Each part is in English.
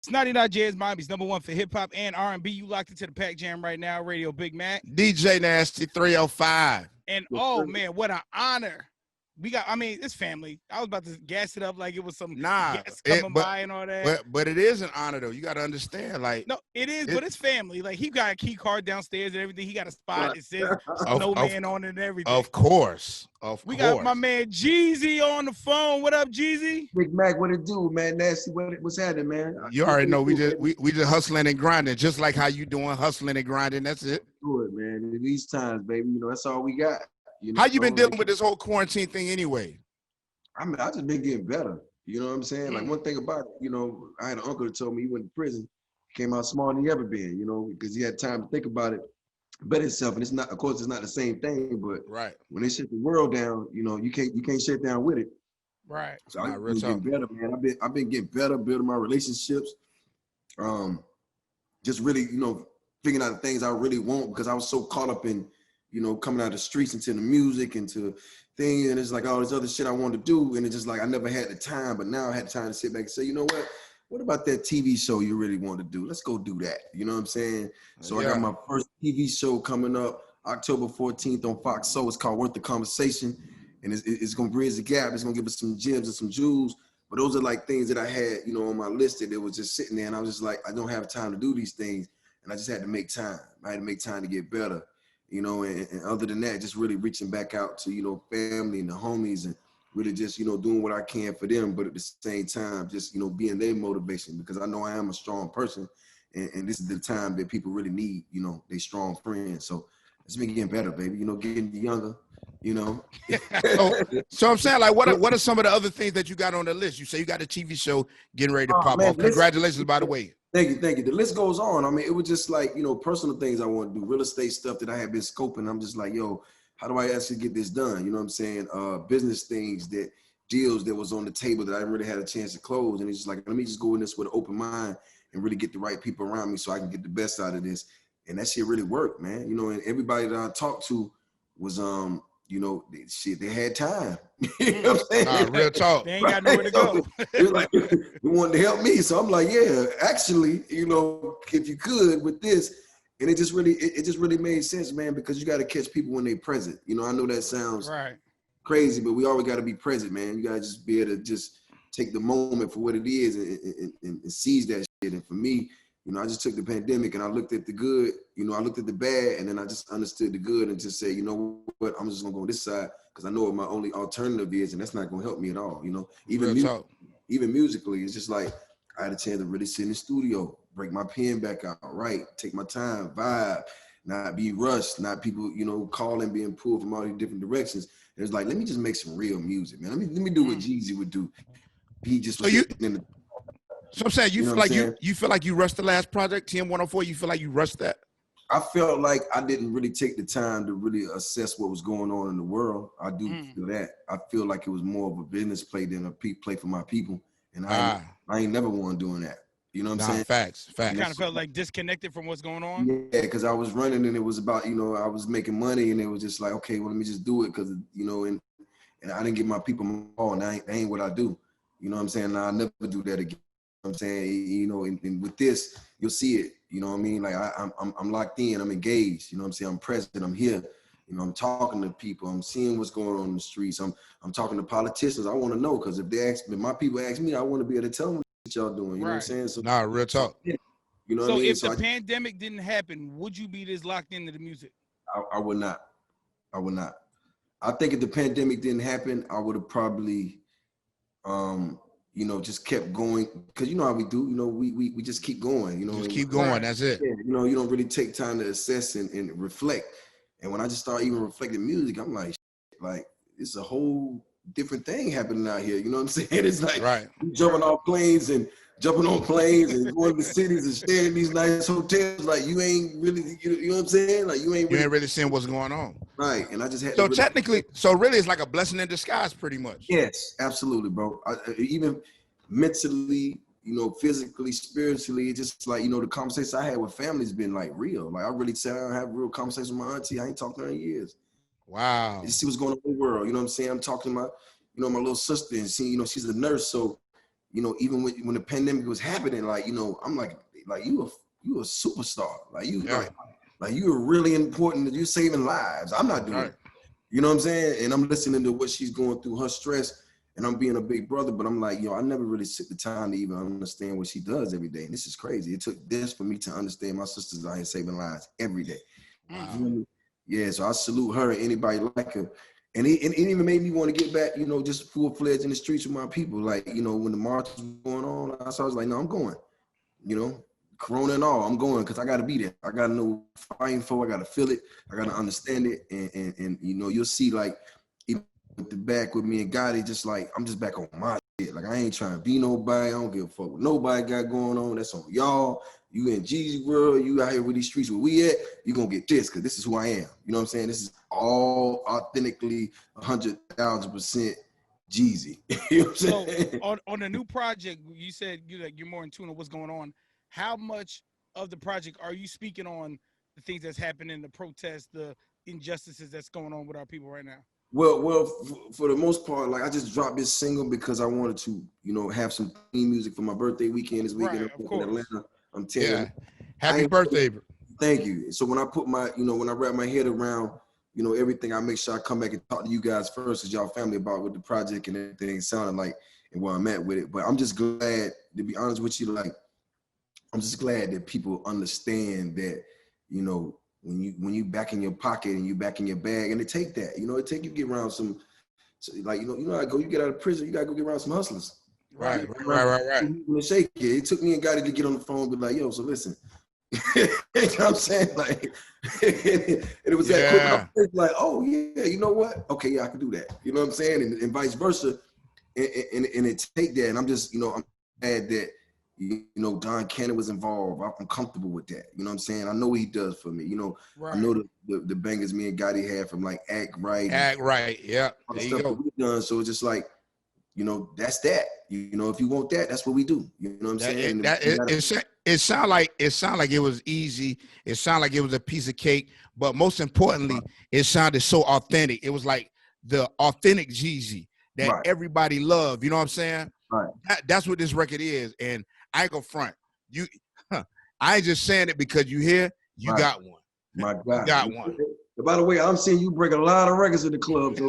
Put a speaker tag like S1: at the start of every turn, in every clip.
S1: It's 99 Jazz Miami's #1 for hip hop and R&B. You locked into the Pack Jam right now, Radio Big Mac.
S2: DJ Nasty 305.
S1: And oh man, what an honor. I mean, it's family. I was about to gas it up like it was some guests coming by and all that.
S2: But it is an honor though. You got to understand, like
S1: no, it is, but it's family. Like he got a key card downstairs and everything. He got a spot that says Snowman on it and everything.
S2: Of course.
S1: We got my man Jeezy on the phone. What up, Jeezy?
S3: Big Mac, what it do, man? Nasty, what's happening, man?
S2: You already know we just hustling and grinding, just like how you doing, hustling and grinding. That's it.
S3: Good, man. In these times, baby, that's all we got.
S2: How you been dealing with this whole quarantine thing anyway?
S3: I mean, I just been getting better. You know what I'm saying? Like one thing about it, I had an uncle that told me he went to prison, came out smarter than he ever been, because he had time to think about it, better himself. And it's not, of course, it's not the same thing, but when they shut the world down, you can't shut down with it.
S1: Right.
S3: So I've been getting better, man. I've been getting better, building my relationships. Just really, figuring out the things I really want because I was so caught up in coming out of the streets into the music, into things, and it's like all this other shit I wanted to do, and it's just like I never had the time, but now I had time to sit back and say, you know what about that TV show you really want to do? Let's go do that. You know what I'm saying? So I got my first TV show coming up October 14th on Fox Soul. It's called Worth the Conversation, and it's going to bridge the gap. It's going to give us some gems and some jewels, but those are like things that I had, on my list that it was just sitting there, and I was just like, I don't have time to do these things, and I just had to make time. I had to make time to get better. And other than that, just really reaching back out to, family and the homies and really just, doing what I can for them. But at the same time, just, being their motivation because I know I am a strong person and this is the time that people really need, they strong friends. So it's been getting better, baby, getting younger,
S2: So I'm saying, like, what are some of the other things that you got on the list? You say you got a TV show getting ready to pop off. Congratulations, by the way.
S3: Thank you. The list goes on. I mean, it was just like, personal things I want to do, real estate stuff that I had been scoping. I'm just like, how do I actually get this done? You know what I'm saying? Business things, deals that was on the table that I didn't really had a chance to close. And it's just like, let me just go in this with an open mind and really get the right people around me so I can get the best out of this. And that shit really worked, man. And everybody that I talked to was, they had time. You know what I'm saying?
S2: Real talk.
S1: They ain't got nowhere to go.
S3: They wanted to help me. So I'm like, yeah, actually, if you could with this. And it just really made sense, man, because you got to catch people when they present. I know that sounds crazy, but we always got to be present, man. You got to just be able to just take the moment for what it is and seize that shit. And for me, I just took the pandemic and I looked at the good, I looked at the bad, and then I just understood the good and just say, you know what, I'm just gonna go on this side because I know what my only alternative is, and that's not gonna help me at all. Even musically, it's just like I had a chance to really sit in the studio, break my pen back out, write, take my time, vibe, not be rushed, not people, calling, being pulled from all these different directions. And it's like, let me just make some real music, man. Let me do what Jeezy would do. He just was in the.
S2: So I'm saying, you feel like you rushed the last project, TM104. You feel like you rushed that?
S3: I felt like I didn't really take the time to really assess what was going on in the world. I do feel that. I feel like it was more of a business play than a play for my people, and I ain't never one doing that. You know what I'm saying?
S2: Facts.
S1: You kind of felt like disconnected from what's going on?
S3: Yeah, because I was running and it was about, I was making money and it was just like, okay, well, let me just do it because, and I didn't give my people my all, and that ain't what I do. You know what I'm saying? I'll never do that again. I'm saying, and with this, you'll see it. You know what I mean? Like I'm locked in. I'm engaged. You know what I'm saying? I'm present. I'm here. I'm talking to people. I'm seeing what's going on in the streets. I'm talking to politicians. I want to know because if my people ask me, I want to be able to tell them what y'all doing. You know what I'm saying? So
S2: real talk.
S3: You know
S1: so
S3: what I mean?
S1: If the pandemic didn't happen, would you be this locked into the music?
S3: I would not. I think if the pandemic didn't happen, I would have probably just kept going because you know how we do. We just keep going.
S2: Just keep going. That's it.
S3: Yeah, you don't really take time to assess and reflect. And when I just start even reflecting music, I'm like it's a whole different thing happening out here. You know what I'm saying? It's like you jumping on planes and going to cities and staying in these nice hotels. Like you ain't really, you know what I'm saying? Like you ain't
S2: really seeing what's going on.
S3: Right. And I just had
S2: so technically, so really it's like a blessing in disguise pretty much.
S3: Yes, absolutely, bro. Even mentally, physically, spiritually, it's just like, the conversations I had with family has been like real. Like I really sat down and have real conversations with my auntie. I ain't talked to her in years.
S2: Wow.
S3: You see what's going on in the world. You know what I'm saying? I'm talking to my, my little sister and see, she's a nurse. So you know, even when the pandemic was happening, like, you know, I'm like you a superstar. Like you like you're really important. You're saving lives. I'm not doing it. You know what I'm saying? And I'm listening to what she's going through, her stress, and I'm being a big brother, but I'm like, yo, I never really took the time to even understand what she does every day. And this is crazy. It took this for me to understand my sisters out here saving lives every day.
S2: Wow.
S3: Yeah, so I salute her and anybody like her. And it even made me want to get back, you know, just full-fledged in the streets with my people. Like, you know, when the march was going on, I was like, no, I'm going. You know, Corona and all, I'm going because I got to be there. I got to know what I'm fighting for. I got to feel it. I got to understand it. And you know, you'll see, like, even with the back with me and Gotti, just like, I'm just back on my shit. Like, I ain't trying to be nobody. I don't give a fuck what nobody got going on. That's on y'all. You in Jeezy world, you out here with these streets where we at, you gonna get this because this is who I am. You know what I'm saying? This is all authentically 100,000% Jeezy. You know what I'm saying?
S1: So on the new project, you said you're more in tune on what's going on. How much of the project are you speaking on the things that's happening, the protests, the injustices that's going on with our people right now?
S3: Well, for the most part, like I just dropped this single because I wanted to, you know, have some theme music for my birthday weekend this weekend in Atlanta. I'm telling you.
S2: Happy birthday, bro.
S3: Thank you. So when I put my, you know, when I wrap my head around, you know, everything, I make sure I come back and talk to you guys first as y'all family about what the project and everything sounded like and where I'm at with it. But I'm just glad, to be honest with you, like, I'm just glad that people understand that, you know, when you back in your pocket and you back in your bag, and it take that, you know, it take you get around some, like, you know, how you get out of prison, you gotta go get around some hustlers.
S2: Right.
S3: Shake it. It took me and Gotti to get on the phone and be like, yo, so listen. You know what I'm saying? Like, and it was that quick. Like, oh yeah, you know what? Okay, yeah, I can do that. You know what I'm saying? And vice versa. And it take that. And I'm just, you know, I'm glad that, you know, Don Cannon was involved. I'm comfortable with that. You know what I'm saying? I know what he does for me. You know, I know the bangers me and Gotti had from like Act Right.
S2: Yeah.
S3: There you go. We done. So it's just like, you know, that's that. You know, if you want that, that's what we do. You know what I'm saying?
S2: It sound like it was easy. It sounded like it was a piece of cake. But most importantly, it sounded so authentic. It was like the authentic Jeezy that everybody loved. You know what I'm saying?
S3: Right.
S2: That's what this record is. And I ain't gonna front. I ain't just saying it because you here. You got one.
S3: My God,
S2: you got one.
S3: By the way, I'm seeing you break a lot of records in the club. So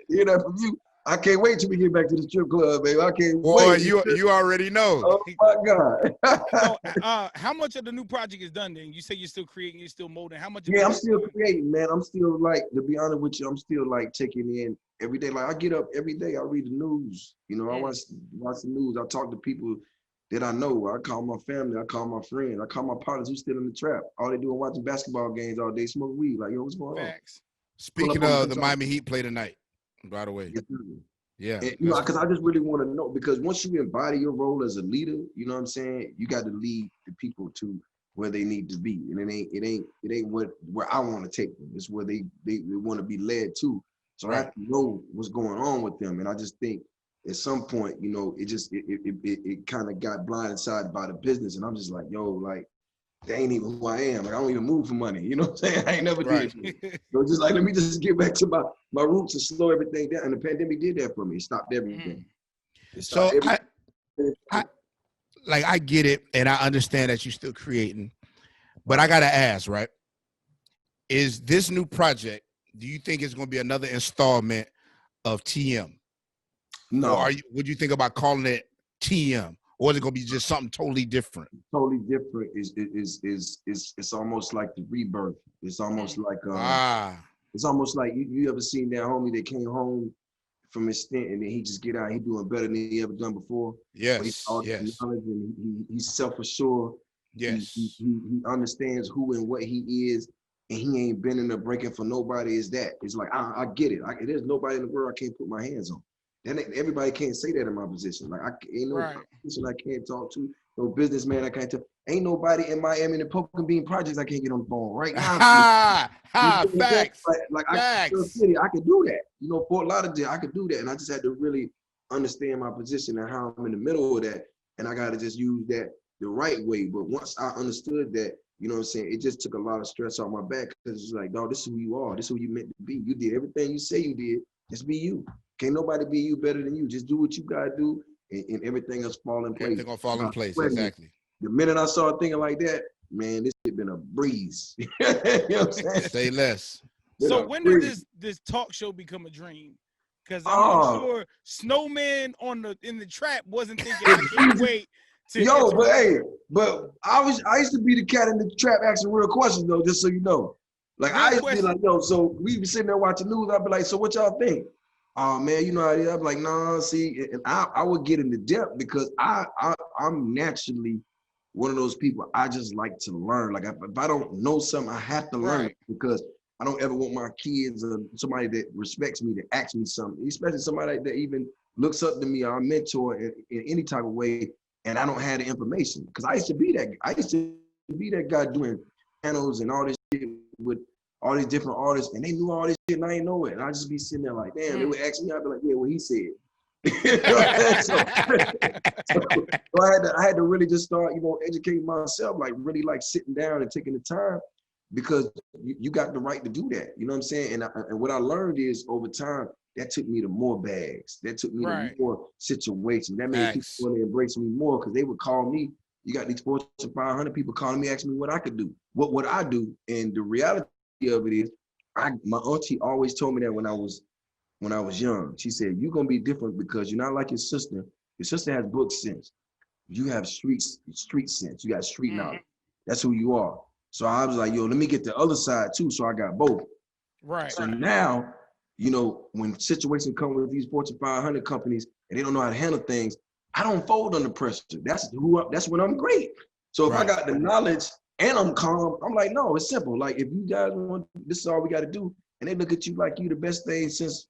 S3: hear that from you. I can't wait till we get back to the strip club, baby. I can't wait.
S2: You already know.
S3: Oh my God.
S1: So, how much of the new project is done then? You say you're still creating, you're still molding. How much?
S3: Yeah, I'm still creating, man. I'm still, like, to be honest with you, I'm still like taking in every day. Like, I get up every day, I read the news. You know, I watch the news. I talk to people that I know. I call my family, I call my friends, I call my partners who's still in the trap. All they do is watching basketball games all day, smoke weed. Like, yo, what's going on?
S2: Speaking of the Miami Heat play tonight, by the way. Yeah.
S3: And, you know, because I just really want to know, because once you embody your role as a leader, you know what I'm saying, you got to lead the people to where they need to be. And it ain't where I want to take them. It's where they want to be led to. So I have to know what's going on with them. And I just think at some point, you know, it kind of got blindsided by the business. And I'm just like, yo, like, they ain't even who I am. Like, I don't even move for money. You know what I'm saying? I ain't never did it. So just like, let me just get back to my roots and slow everything down. And the pandemic did that for me. It stopped everything.
S2: So I get it, and I understand that you're still creating, but I gotta ask, right? Is this new project, do you think it's gonna be another installment of TM?
S3: No.
S2: Or would you think about calling it TM? Or is it gonna be just something totally different?
S3: Totally different. It's almost like the rebirth. It's almost like it's almost like you ever seen that homie that came home from his stint and then he just get out, he doing better than he ever done before.
S2: Yes.
S3: And he's self-assured.
S2: Yes.
S3: He understands who and what he is, and he ain't bending or breaking for nobody. Is that? It's like I get it. There's nobody in the world I can't put my hands on. Then everybody can't say that in my position. Like, ain't no person I can't talk to, no businessman I can't tell. Ain't nobody in Miami in the Poke and Bean projects I can't get on the phone right now.
S2: Facts.
S3: Like
S2: Facts.
S3: I could do that. You know, Fort Lauderdale, I could do that. And I just had to really understand my position and how I'm in the middle of that. And I got to just use that the right way. But once I understood that, you know what I'm saying, it just took a lot of stress off my back because it's like, dog, this is who you are. This is who you meant to be. You did everything you say you did. Just be you. Can't nobody be you better than you. Just do what you gotta do, and everything else fall in place.
S2: Everything gonna fall in place.
S3: Swear,
S2: Exactly.
S3: the minute I started thinking like that, man, this shit been a breeze. You know what I'm saying?
S2: Say less.
S1: So when did this talk show become a dream? Because I'm sure Snowman in the trap wasn't thinking I can't wait to
S3: but I used to be the cat in the trap asking real questions though, just so you know. Like I used to be like, so we be sitting there watching news, I'd be like, so what y'all think? Oh man, you know how it is. I'm like, nah, see, and I would get into depth because I'm naturally one of those people. I just like to learn. Like if I don't know something, I have to learn it because I don't ever want my kids or somebody that respects me to ask me something, especially somebody that even looks up to me or a mentor in any type of way, and I don't have the information. Because I used to be that guy doing panels and all this shit with all these different artists, and they knew all this shit and I didn't know it. And I just be sitting there like, damn, they would ask me, I'd be like, yeah, what he said. so I had to really just start, educating myself, like really like sitting down and taking the time, because you got the right to do that. You know what I'm saying? And what I learned is over time, that took me to more bags. That took me to more situations. That made people want to embrace me more because they would call me. You got these Fortune 500 people calling me, asking me what I could do, what I do. And the reality of it is, my auntie always told me that when I was young. She said, you're going to be different because you're not like your sister. Your sister has book sense. You have street sense. You got street knowledge. That's who you are. So I was like, yo, let me get the other side too. So I got both.
S1: Right.
S3: So now, when situations come with these Fortune 500 companies and they don't know how to handle things, I don't fold under pressure. That's when I'm great. So if I got the knowledge and I'm calm, I'm like, no, it's simple. Like if you guys want, this is all we got to do. And they look at you like you the best thing since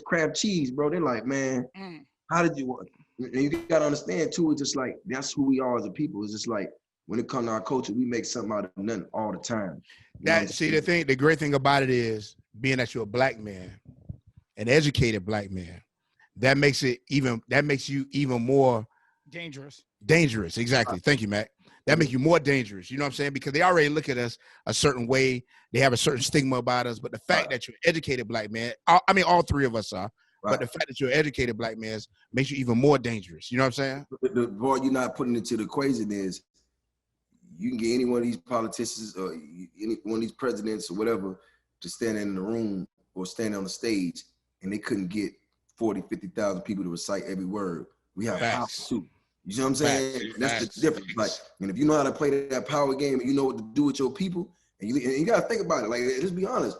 S3: crab cheese, bro. They're like, man, how did you? And you got to understand too, it's just like, that's who we are as a people. It's just like, when it comes to our culture, we make something out of nothing all the time.
S2: The great thing about it is being that you're a black man, an educated black man, that makes you even more
S1: dangerous.
S2: Dangerous, exactly. Thank you, Mac. That makes you more dangerous. You know what I'm saying? Because they already look at us a certain way. They have a certain stigma about us. But the fact that you're an educated black man, I mean, all three of us are. But the fact that you're an educated black man makes you even more dangerous. You know what I'm saying?
S3: The part you're not putting into the equation is you can get any one of these politicians or any one of these presidents or whatever to stand in the room or stand on the stage, and they couldn't get 40, 50,000 people to recite every word. We have power too. You know what I'm saying? That's the difference. Like, and if you know how to play that power game, and you know what to do with your people, and you got to think about it. Like, let's be honest.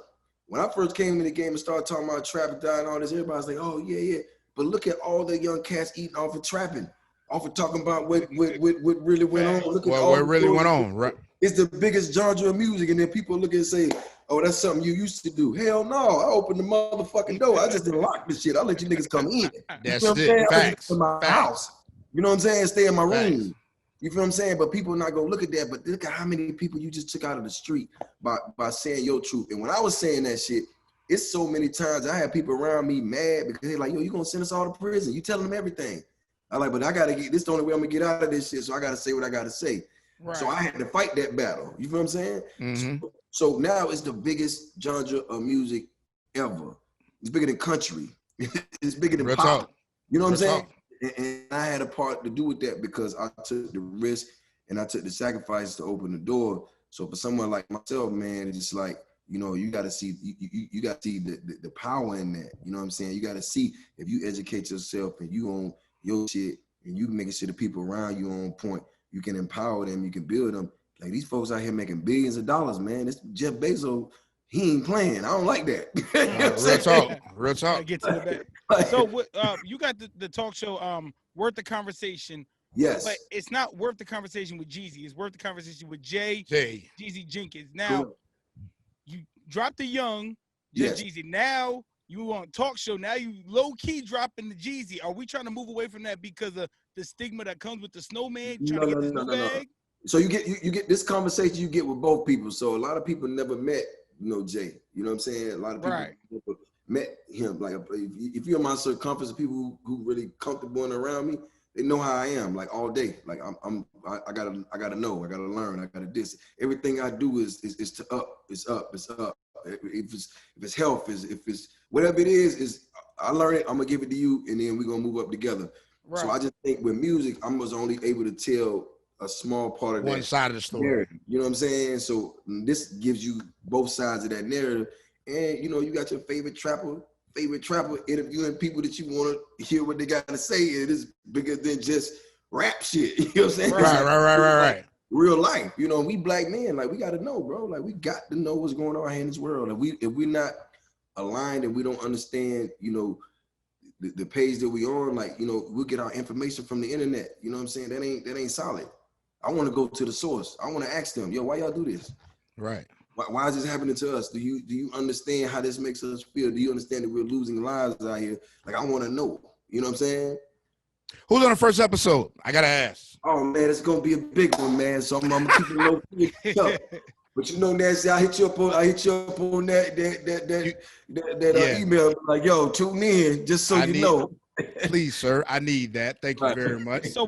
S3: When I first came in the game and started talking about traffic die and all this, everybody's like, oh, yeah. But look at all the young cats eating off of trapping, off of talking about what really went on. Look at
S2: what really went on, right?
S3: It's the biggest genre of music, and then people look and say, oh, that's something you used to do. Hell no, I opened the motherfucking door. I just didn't lock this shit. I let you niggas come in.
S2: That's it. Facts.
S3: In my house. You know what I'm saying? Stay in my room. You feel what I'm saying? But people are not gonna look at that. But look at how many people you just took out of the street by saying your truth. And when I was saying that shit, it's so many times I had people around me mad because they're like, yo, you gonna send us all to prison. You telling them everything. I'm like, but I gotta get this the only way I'm gonna get out of this shit. So I gotta say what I gotta say. Right. So I had to fight that battle. You feel what I'm saying? Mm-hmm. So now it's the biggest genre of music ever. It's bigger than country. It's bigger than pop. You know what I'm saying? And I had a part to do with that because I took the risk and I took the sacrifice to open the door. So for someone like myself, man, it's just like, you got to see you got to see the power in that. You know what I'm saying? You got to see if you educate yourself and you own your shit and you making sure the people around you on point, you can empower them, you can build them. Like these folks out here making billions of dollars, man. This Jeff Bezos, he ain't playing. I don't like that.
S2: Real talk.
S1: Get to the back. So you got the talk show, Worth the Conversation.
S3: Yes.
S1: But it's not worth the conversation with Jeezy. It's worth the conversation with Jeezy Jenkins. Now, you dropped the young Jeezy. Now you on talk show. Now you low key dropping the Jeezy. Are we trying to move away from that because of the stigma that comes with the snowman?
S3: No. So you get this conversation you get with both people. So a lot of people never met, Jay. You know what I'm saying? A lot of people never met him. Like if you're in my circumference of people who really comfortable and around me, they know how I am. Like all day. Like I gotta know. I gotta learn. I gotta this. Everything I do is to up. It's up. It's up. If it's health, if it's whatever it is I learn it, I'm gonna give it to you, and then we're gonna move up together. Right. So I just think with music, I was only able to tell a small part of
S2: one side of the story.
S3: narrative. You know what I'm saying? So this gives you both sides of that narrative. And you know, you got your favorite trapper interviewing people that you want to hear what they got to say. It is bigger than just rap shit. You know what I'm saying?
S2: Right.
S3: Real life. You know, we black men, like, we got to know, bro. Like, we got to know what's going on here in this world. If we're not aligned and we don't understand, you know, the page that we on, like, you know, we'll get our information from the internet. You know what I'm saying? That ain't solid. I want to go to the source. I want to ask them, yo, why y'all do this?
S2: Right.
S3: Why is this happening to us? Do you understand how this makes us feel? Do you understand that we're losing lives out here? Like, I want to know. You know what I'm saying?
S2: Who's on the first episode? I gotta ask.
S3: Oh man, it's gonna be a big one, man. So I'm gonna keep it low key. But you know, Nancy, I hit you up on that email, like, yo, tune in, just so you know.
S2: Please, sir, I need that. Thank you very much.
S1: So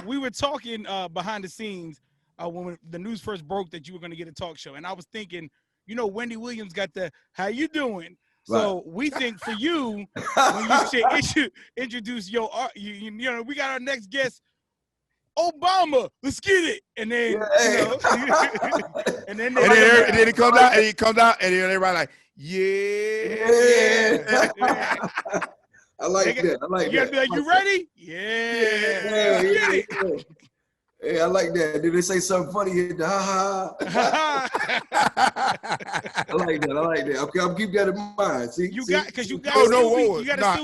S1: we were talking behind the scenes when the news first broke that you were going to get a talk show, and I was thinking, you know, Wendy Williams got the "How you doing?" So we think for you, when you should introduce your art. You know, we got our next guest, Obama. Let's get it, and then you know, and then
S2: he comes out, and then everybody like, yeah.
S3: I like that.
S1: You gotta be like, you ready? Yeah.
S3: Hey, I like that. Did they say something funny? Hit the ha ha. I like that. Okay, I'll keep that in mind. See,
S1: you got still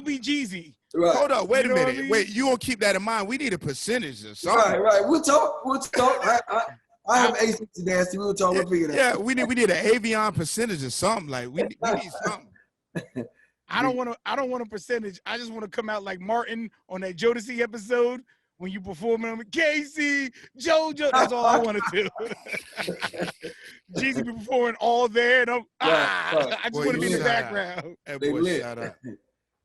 S1: be Jeezy.
S3: Right.
S2: Hold up, wait a minute. I mean? Wait, you won't keep that in mind. We need a percentage or something.
S3: Right. We'll talk. I have AC nasty. We'll talk. We'll figure that.
S2: Yeah, we need an Avion percentage or something. Like we need something.
S1: I don't want a percentage. I just want to come out like Martin on that Jodeci episode when you performing on Casey, JoJo. That's all I want to do. Jeezy be performing all there, and I just want to be in the background.
S2: That boy, shout out.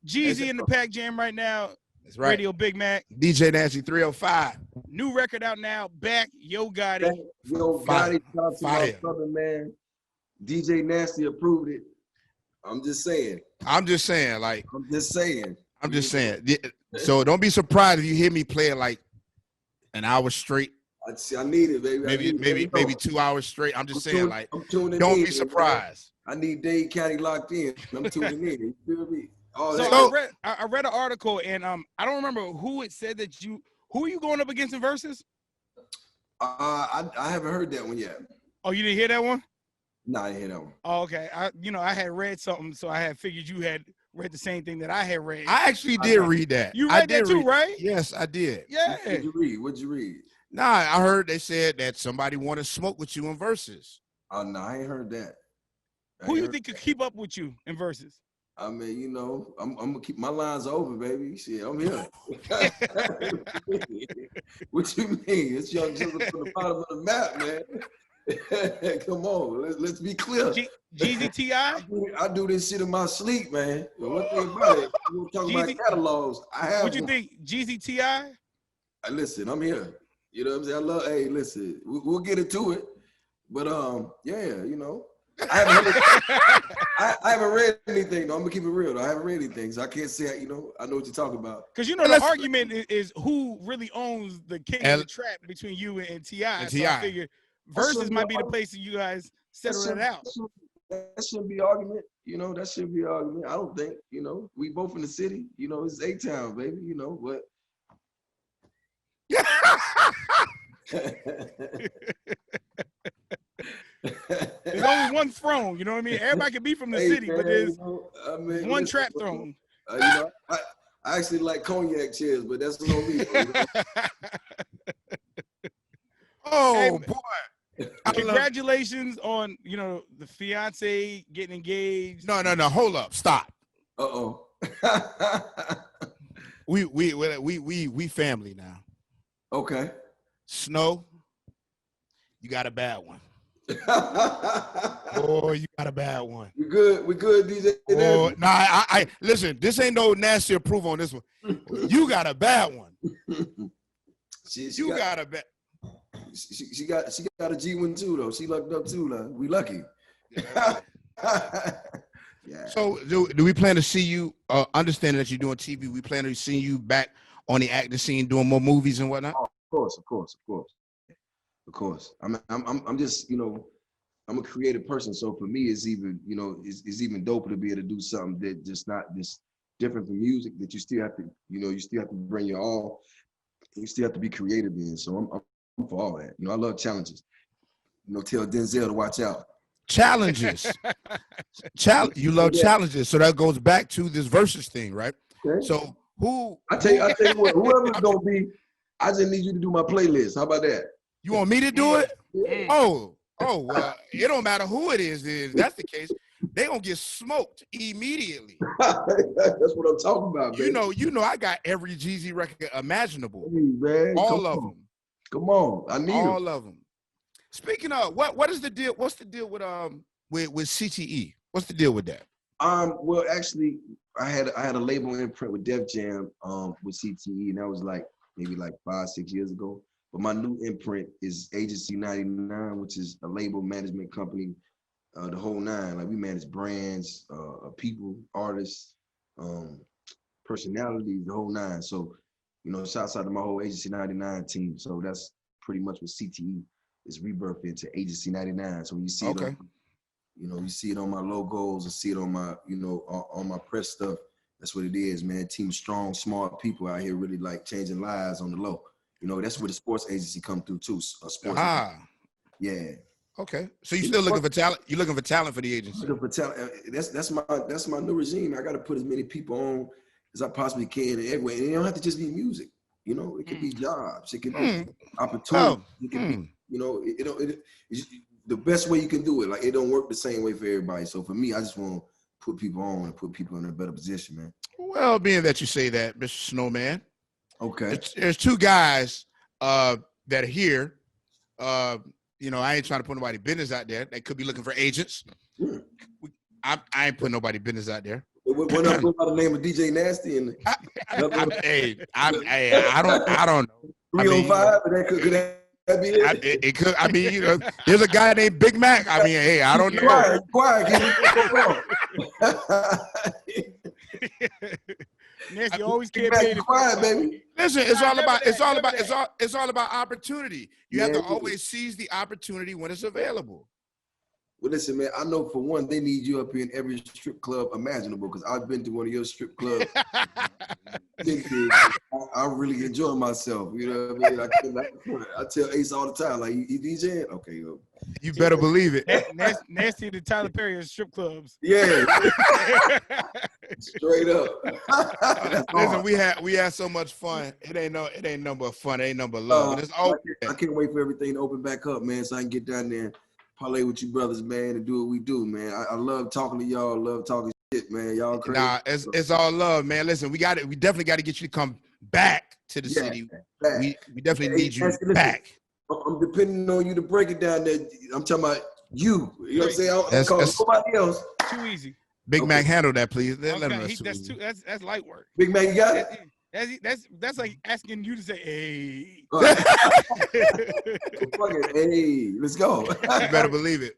S1: Jeezy in the Pack Jam right now.
S2: That's right.
S1: Radio Big Mac.
S2: DJ Nancy 305.
S1: New record out now. Back, Yo Gotti.
S3: Yo Gotti, talk to my brother, man. DJ Nasty approved it. I'm just saying.
S2: So don't be surprised if you hear me play it like an hour straight.
S3: I need it, baby.
S2: Maybe 2 hours straight. I'm just saying, like, don't be surprised.
S3: I need Dade County locked in. I'm tuning in. You feel me?
S1: I read an article, and I don't remember who it said that who are you going up against in Verzuz?
S3: I haven't heard that one yet.
S1: Oh, you didn't hear that one?
S3: No, I didn't hear that one.
S1: Oh, okay. I had read something, so I had figured you had read the same thing that I had read.
S2: I actually did read that.
S1: You read that too, right?
S2: Yes, I did.
S1: Yeah.
S3: What'd you read?
S2: Nah, I heard they said that somebody wanted to smoke with you in Verzuz.
S3: Oh, no, I ain't heard that.
S1: Who you think could keep up with you in Verzuz?
S3: I mean, you know, I'm gonna keep my lines open, baby. Shit, I'm here. What you mean? It's Young Jizzle from the bottom of the map, man. Come on, let's be clear.
S1: Jeezy T.I.?
S3: I do this shit in my sleep, man. But one thing about it, we're talking about catalogs. I have.
S1: What you think, Jeezy T.I.?
S3: Listen, I'm here. You know what I'm saying? Hey, listen, we'll get into it. But yeah, you know. I haven't read anything though. I'm gonna keep it real though. I haven't read anything, so I can't say, you know, I know what you're talking about.
S1: Because you know the argument is who really owns the king of the trap between you and T.I. So I figure Verzuz might be the place that you guys settle it out.
S3: That shouldn't be argument, you know. That shouldn't be argument. I don't think, you know, we both in the city, you know. It's A-Town, baby, you know. But
S1: there's only one throne, you know what I mean? Everybody can be from the city, man, but there's one trap throne.
S3: You know, I actually like cognac chairs, but that's no me.
S2: Oh, boy.
S1: Congratulations on, you know, the fiance getting engaged.
S2: No. Hold up. Stop.
S3: Uh-oh.
S2: We family now.
S3: Okay.
S2: Snow, you got a bad one. Oh, you got a bad one.
S3: We good, DJ.
S2: Oh, nah, I listen, this ain't no nasty approval on this one. You got a bad one. She got a bad.
S3: She got a G1 too though. She lucked up too. Like, we lucky. Yeah.
S2: So do we plan to see you? Understanding that you're doing TV, we plan to see you back on the acting scene, doing more movies and whatnot.
S3: Oh, of course. I'm just, you know, I'm a creative person, so for me, it's even, you know, it's even doper to be able to do something that just not this different from music, that you still have to, you know, you still have to bring your all. You still have to be creative in. So I'm for all that. You know, I love challenges. You know, tell Denzel to watch out.
S2: Challenges. You love challenges. So that goes back to this Verzuz thing, right? Okay. So
S3: I tell you what, whoever's gonna be, I just need you to do my playlist. How about that?
S2: You want me to do it?
S3: Yeah.
S2: Oh, well, it don't matter who it is. If that's the case, they gonna get smoked immediately.
S3: That's what I'm talking about, baby.
S2: You know, I got every Jeezy record imaginable.
S3: Hey, man,
S2: all of them.
S3: Come on, I need
S2: all of them. Speaking of, what is the deal? What's the deal with CTE? What's the deal with that?
S3: Well, actually, I had a label imprint with Def Jam with CTE, and that was like maybe like 5-6 years ago. But my new imprint is Agency 99, which is a label management company, the whole nine. Like we manage brands, people, artists, personalities, the whole nine. So, you know, shouts out to my whole Agency 99 team. So that's pretty much what CTE is rebirthed into, Agency 99. So when you see it on, you know, you see it on my logos and see it on my, you know, on my press stuff. That's what it is, man. Team strong, smart people out here really like changing lives on the low. You know, that's where the sports agency come through too. Yeah.
S2: Okay. So you still looking for talent? You're looking for talent for the agency?
S3: Looking for talent. That's my new regime. I got to put as many people on as I possibly can everywhere. And it don't have to just be music. You know, it could be jobs. It could be opportunity. It could be, you know, it's the best way you can do it. Like it don't work the same way for everybody. So for me, I just want to put people on and put people in a better position, man.
S2: Well, being that you say that, Mr. Snowman.
S3: Okay.
S2: There's two guys that are here. You know, I ain't trying to put nobody business out there. They could be looking for agents. I ain't putting nobody business out there.
S3: When I put out the name of DJ Nasty and
S2: I don't know.
S3: 305, could that be it?
S2: It could. I mean, you know, there's a guy named Big Mac. I mean, hey, I don't know.
S3: Quiet.
S1: Nancy always campaigning.
S3: Quiet, baby.
S2: Listen, it's all about opportunity. You have to always seize the opportunity when it's available.
S3: Well, listen, man, I know for one, they need you up here in every strip club imaginable because I've been to one of your strip clubs. I really enjoy myself. You know what I mean? I tell Ace all the time, like, you DJing? Okay, yo.
S2: You better believe it.
S1: Nasty to Tyler Perry at strip clubs.
S3: Yeah. Straight up.
S2: Listen, we had so much fun. It ain't nothing but fun. It ain't nothing but love.
S3: I can't wait for everything to open back up, man, so I can get down there and parlay with you brothers, man, and do what we do, man. I love talking to y'all. Love talking shit, man. Y'all crazy.
S2: Nah, it's all love, man. Listen, we definitely got to get you to come back to the city. Back. We definitely need you back.
S3: I'm depending on you to break it down there. I'm talking about you. You know what I'm saying? I'm calling nobody else.
S1: Too easy.
S2: Big Mac, handle that, please.
S1: That's light work.
S3: Big Mac, you got it?
S1: That's like asking you to say, hey.
S3: Hey, let's go.
S2: You better believe it.